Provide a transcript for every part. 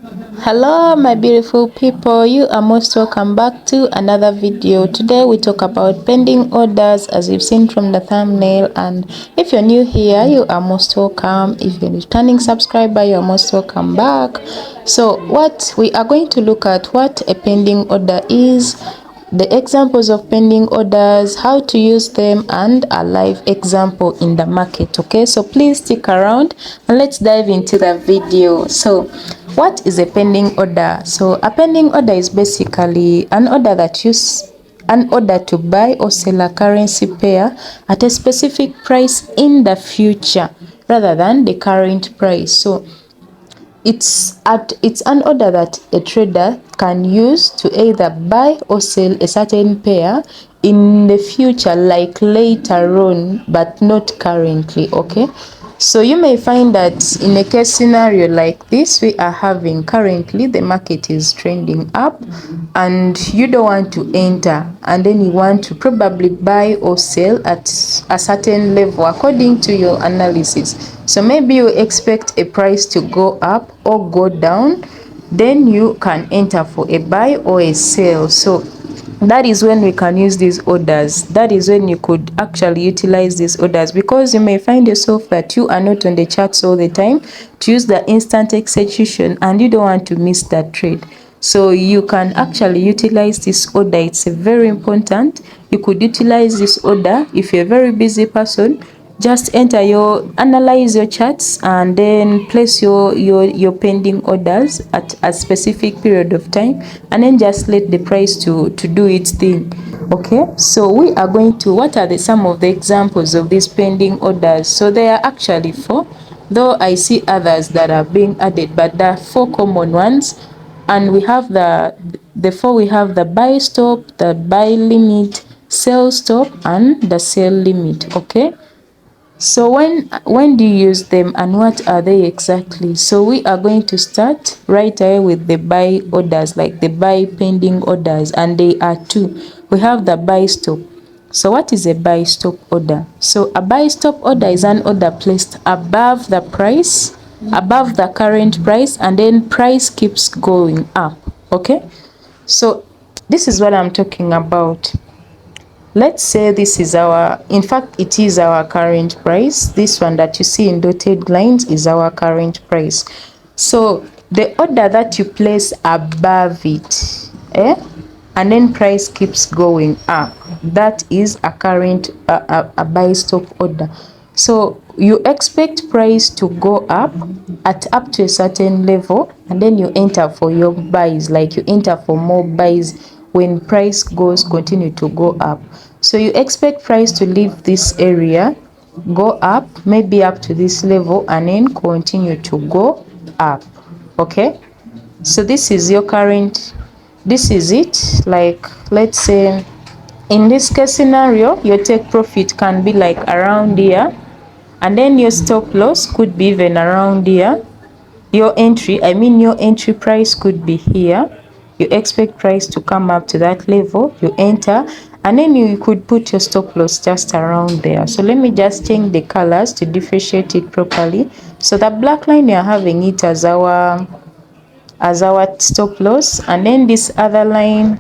Hello my beautiful people, you are most welcome back to another video. Today we talk about pending orders, as you've seen from the thumbnail, and if you're new here you are most welcome. If you're a returning subscriber, you are most welcome back. So what we are going to look at, what a pending order is, the examples of pending orders, how to use them, and a live example in the market. Okay, so please stick around and let's dive into the video. So what is a pending order? So a pending order is basically an order that use an order to buy or sell a currency pair at a specific price in the future rather than the current price. So it's an order that a trader can use to either buy or sell a certain pair in the future, like later on, but not currently. Okay, so you may find that in a case scenario like this we are having currently, the market is trending up and you don't want to enter, and then you want to probably buy or sell at a certain level according to your analysis. So maybe you expect a price to go up or go down, then you can enter for a buy or a sell. So that is when we can use these orders. That is when you could actually utilize these orders, because you may find yourself that you are not on the charts all the time to use the instant execution and you don't want to miss that trade. So you can actually utilize this order. It's a very important. You could utilize this order if you're a very busy person. Just analyze your charts and then place your pending orders at a specific period of time, and then just let the price to do its thing. Okay, so we are going to, what are some of the examples of these pending orders? So there are actually four, though I see others that are being added, but there are four common ones. And we have the four. We have the buy stop, the buy limit, sell stop, and the sell limit. Okay, so when do you use them and what are they exactly? So we are going to start right away with the buy orders, like the buy pending orders, and they are two. We have the buy stop. So what is a buy stop order? So a buy stop order is an order placed above the price, above the current price, and then price keeps going up. Okay, so this is what I'm talking about. Let's say this is our, in fact it is our current price. This one that you see in dotted lines is our current price. So the order that you place above it, and then price keeps going up, that is a current a buy stop order. So you expect price to go up at up to a certain level, and then you enter for your buys, like you enter for more buys when price continue to go up. So you expect price to leave this area, go up, maybe up to this level, and then continue to go up. Okay, so this is your current, this is it. Like, let's say in this case scenario, your take profit can be like around here, and then your stop loss could be even around here. Your entry, your entry price could be here. You expect price to come up to that level, you enter, and then you could put your stop loss just around there. So let me just change the colors to differentiate it properly. So the black line, we are having it as our stop loss, and then this other line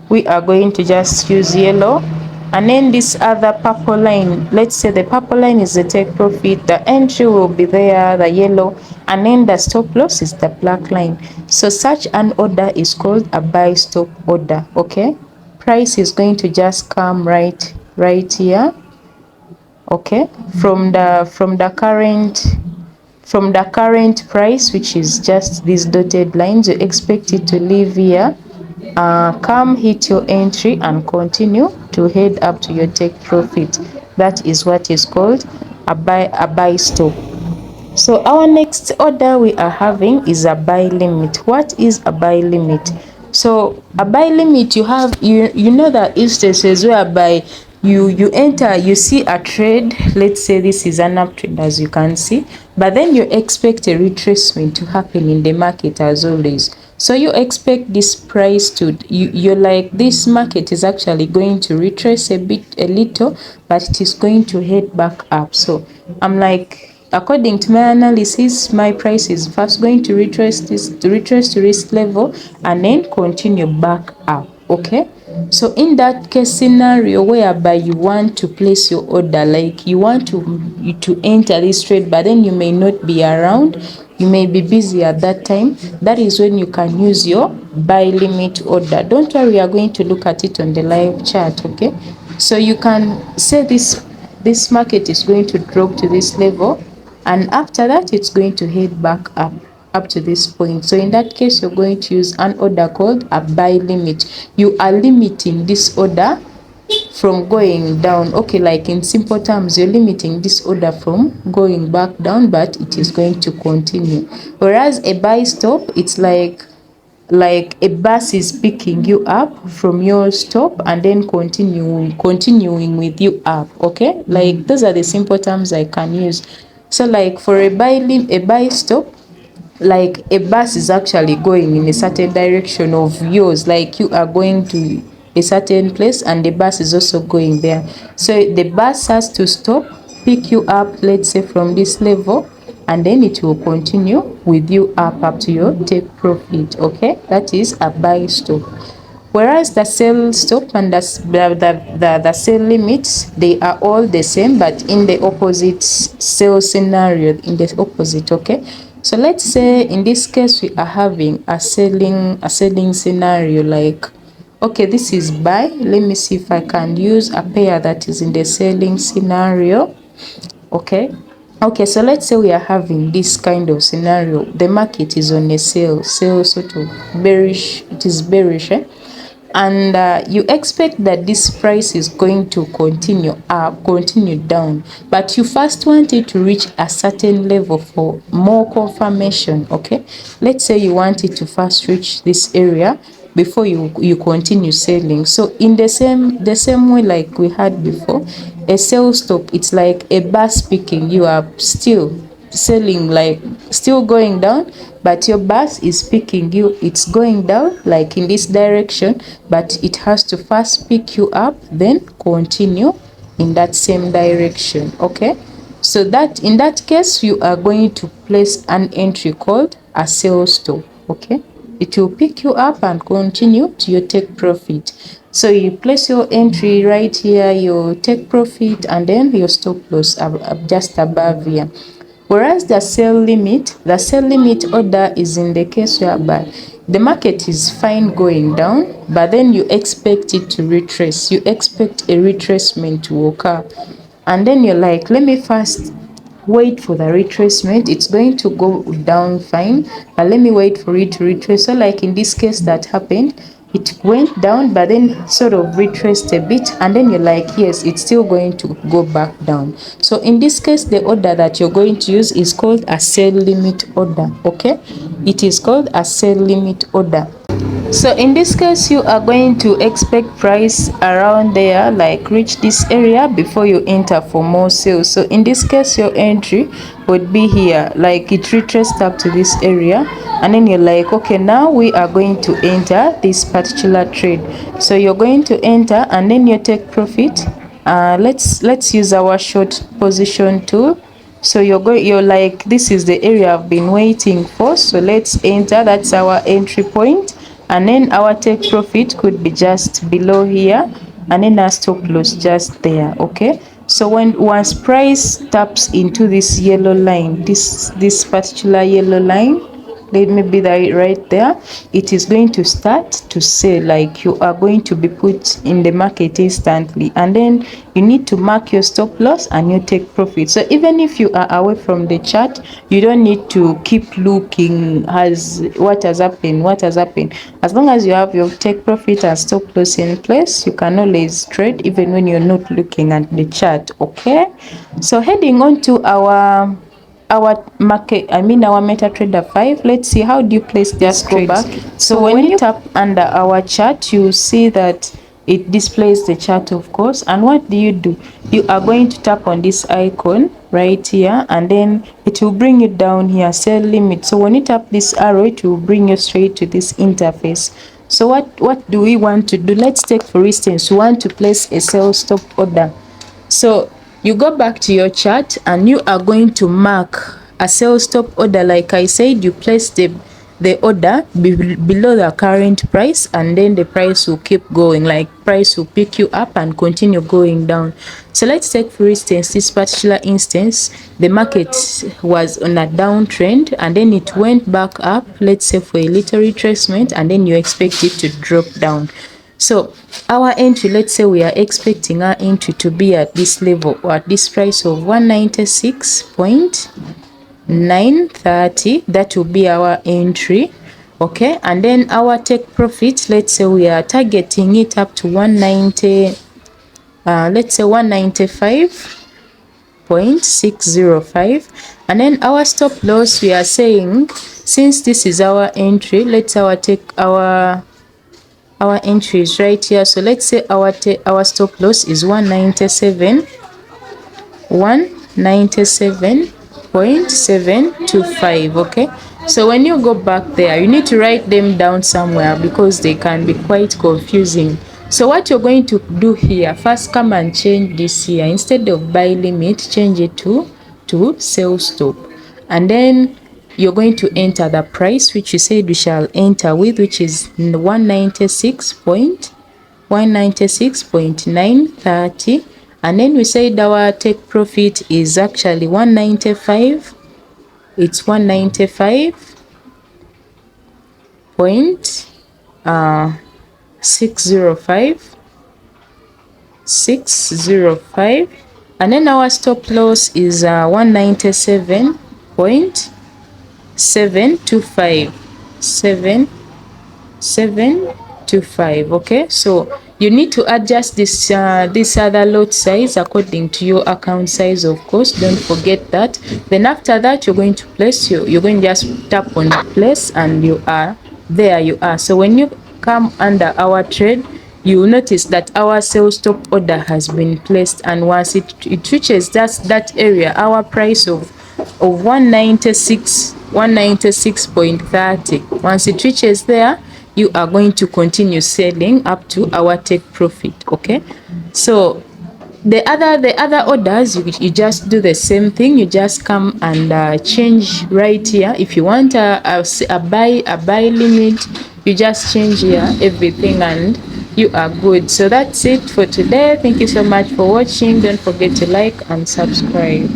we are going to just use yellow, and then this other purple line, let's say the purple line is the take profit, the entry will be there, the yellow, and then the stop loss is the black line. So such an order is called a buy stop order. Okay, price is going to just come right here. Okay, from the current price, which is just these dotted lines, you expect it to leave here, come hit your entry and continue to head up to your take profit. That is what is called a buy stop. So our next order we are having is a buy limit. What is a buy limit? So a buy limit, you know that instances whereby you enter, you see a trade, let's say this is an uptrend, as you can see, but then you expect a retracement to happen in the market as always. So you expect this price to, you're like, this market is actually going to retrace a little, but it is going to head back up. So I'm like, according to my analysis, my price is first going to retrace to this level and then continue back up. Okay, so in that case scenario whereby you want to place your order, like you want to enter this trade, but then you may not be around, you may be busy at that time, that is when you can use your buy limit order. Don't worry, we are going to look at it on the live chat. Okay, so you can say this market is going to drop to this level, and after that it's going to head back up to this point. So in that case, you're going to use an order called a buy limit. You are limiting this order from going down. Okay, like in simple terms, you're limiting this order from going back down, but it is going to continue. Whereas a buy stop, it's like a bus is picking you up from your stop and then continuing with you up. Okay, like those are the simple terms I can use. So like for a buy stop, like a bus is actually going in a certain direction of yours, like you are going to a certain place and the bus is also going there. So the bus has to stop, pick you up, let's say from this level, and then it will continue with you up to your take profit. Okay, that is a buy stop. Whereas the sell stop and the sell limits, they are all the same, but in the opposite sell scenario, in the opposite. Okay, so let's say in this case we are having a selling scenario, like, okay, this is buy. Let me see if I can use a pair that is in the selling scenario. Okay, so let's say we are having this kind of scenario. The market is on a sell sort of bearish. It is bearish, and you expect that this price is going to continue up, continue down, but you first want it to reach a certain level for more confirmation. Okay, let's say you want it to first reach this area before you continue selling. So in the same way like we had before, a sell stop, it's like a bus picking you up, still selling, like still going down, but your bus is picking you, it's going down like in this direction, but it has to first pick you up then continue in that same direction. Okay, so that in that case you are going to place an entry called a sell stop. Okay, it will pick you up and continue to your take profit. So you place your entry right here, your take profit, and then your stop loss just above here. Whereas the sell limit order is in the case whereby the market is fine going down, but then you expect it to retrace. You expect a retracement to occur. And then you're like, let me first wait for the retracement. It's going to go down fine, but let me wait for it to retrace. So like in this case that happened, it went down but then sort of retraced a bit, and then you're like, yes, it's still going to go back down. So in this case, the order that you're going to use is called a sell limit order. Okay, it is called a sell limit order. So in this case, you are going to expect price around there, like reach this area before you enter for more sales. So in this case, your entry would be here, like it retraced up to this area, and then you're like, okay, now we are going to enter this particular trade. So you're going to enter and then you take profit. Let's use our short position tool. So you're like, this is the area I've been waiting for, so let's enter. That's our entry point, and then our take profit could be just below here, and then our stop loss just there. Okay, so once price taps into this yellow line, this particular yellow line, let me be right there, it is going to start to sell, like you are going to be put in the market instantly, and then you need to mark your stop loss and you take profit. So even if you are away from the chart, you don't need to keep looking as what has happened. As long as you have your take profit and stop loss in place, you can always trade even when you're not looking at the chart. Okay, so heading on to our market, our MetaTrader 5. Let's see, how do you place this trades? So when you tap under our chart, you see that it displays the chart, of course. And what do? You are going to tap on this icon right here, and then it will bring you down here, sell limit. So when you tap this arrow, it will bring you straight to this interface. So what do we want to do? Let's take, for instance, we want to place a sell stop order. So You go back to your chart and you are going to mark a sell stop order. Like I said, you place the order below the current price, and then the price will keep going, like price will pick you up and continue going down. So let's take for instance this particular instance. The market was on a downtrend and then it went back up, let's say for a little retracement, and then you expect it to drop down. So our entry, let's say we are expecting our entry to be at this level or at this price of 196.930. That will be our entry. Okay, and then our take profit, let's say we are targeting it up to 190, let's say 195.605. And then our stop loss, we are saying, since this is our entry, let's say our entry is right here. So let's say our stop loss is 197.725. Okay, so when you go back there, you need to write them down somewhere because they can be quite confusing. So what you're going to do here, first come and change this here. Instead of buy limit, change it to sell stop, and then you're going to enter the price which you said we shall enter with, which is 196.930. And then we said our take profit is actually 195. It's 195.605. And then our stop loss is 197.725. Okay, so you need to adjust this other lot size according to your account size, of course. Don't forget that. Then after that, you're going to place you're going to just tap on place, and you are there. You are. So when you come under our trade, you will notice that our sell stop order has been placed, and once it reaches that area, our price of 196.30, once it reaches there, you are going to continue selling up to our take profit. Okay, so the other orders, you just do the same thing. You just come and change right here. If you want a buy limit, you just change here everything and you are good. So that's it for today. Thank you so much for watching. Don't forget to like and subscribe.